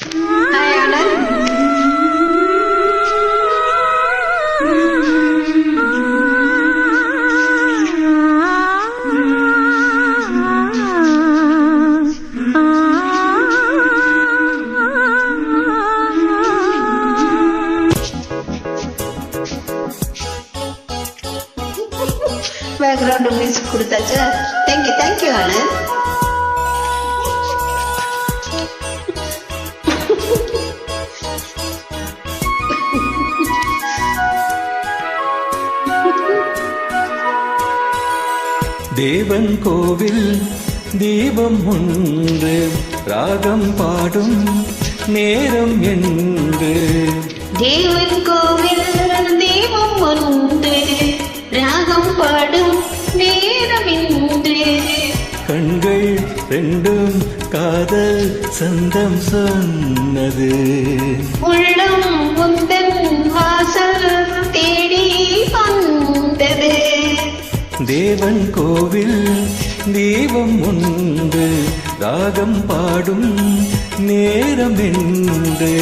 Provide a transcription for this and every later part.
Hi Anand. Background music கொடுத்தாச்சா? Thank you Anand. தேவன் கோவில் தீபம் ஒன்று ராகம் பாடும் நேரம் என்று. தேவன் கோவில் தீபம் ஒன்று ராகம் பாடும் நேரம் என்று. கண்கள் ரெண்டும் காதல் சந்தம் சொன்னது. உள்ளம் உந்தன் வாசல் தேடி வந்தது. தேவன் கோவில் தீபம் ஒன்று ராகம் பாடும் நேரம் என்று.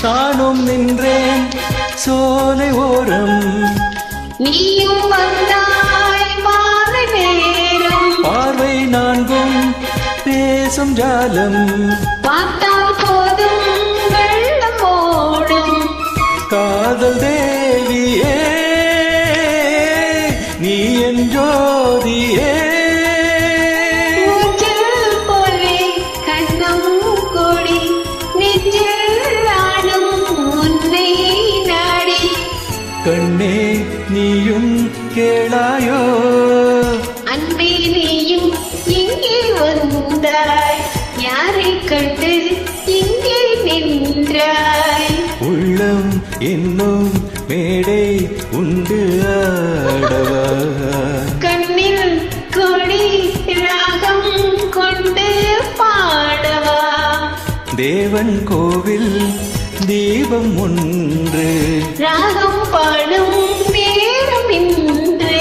நானும் நின்றேன் சோலை ஓரம், நீயும் வந்தாய் மாலை நேரம். பார்வை நான்கும் பேசும் ஜாலம், பார்த்தால் போதும் வெள்ளம் ஓடும். காதல் தேவியே நீ என் ஜோதியே. ஊஞ்சல் போலே கண்ணம் கொடி நெஞ்சில் ஆடும் உன்னை நாடி. கண்ணே நீயும் கேளாயோ, அன்பே நீயும் இங்கே வந்தாய். யாரை கண்டு இங்கே நின்றாய். உள்ளம் என்னும் மேடை உண்டு ஆடவா. கண்ணில் கொடி ராகம் கொண்டு பாடவா. தேவன் கோவில் தீபம் ஒன்று ராகம் பாடும் நேரம் இன்று.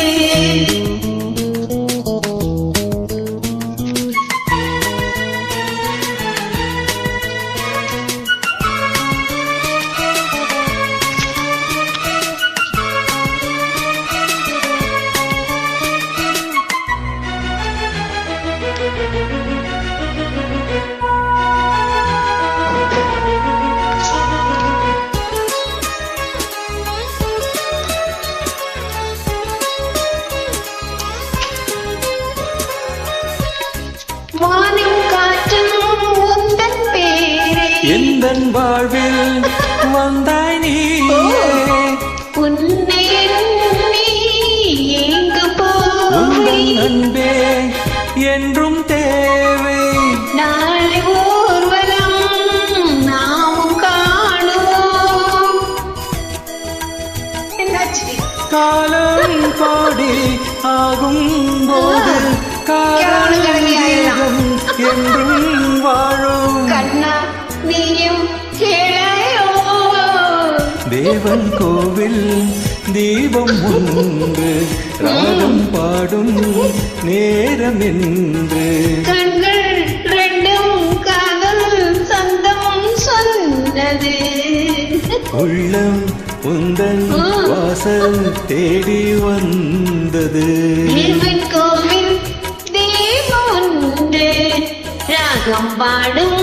வானம் காற்றும் உந்தன் பேரை எந்தன் வாழ்வில் வந்தாய் நீ. உன்னை எண்ணி எங்கு உந்தன் போய் அன்பே என்றும் தேவை. நாளை ஊர்வலம் நாம் காணுவோம். என்னாச்சு? காலம் கோடி ஆகும் போது காதல் தேகம் என்றும் வாழும். கண்ணா நீயும் கேளையோ. தேவன் கோவில் தீபம் ஒன்று ராகம் பாடும் நேரம் என்று. கண்கள் ரெண்டும் காதல் சந்தம் சொன்னது. உள்ளம் உந்தன் வாசல் தேடி வந்தது. தேவன் கோவில் தீபம் ஒன்று ராகம் பாடும்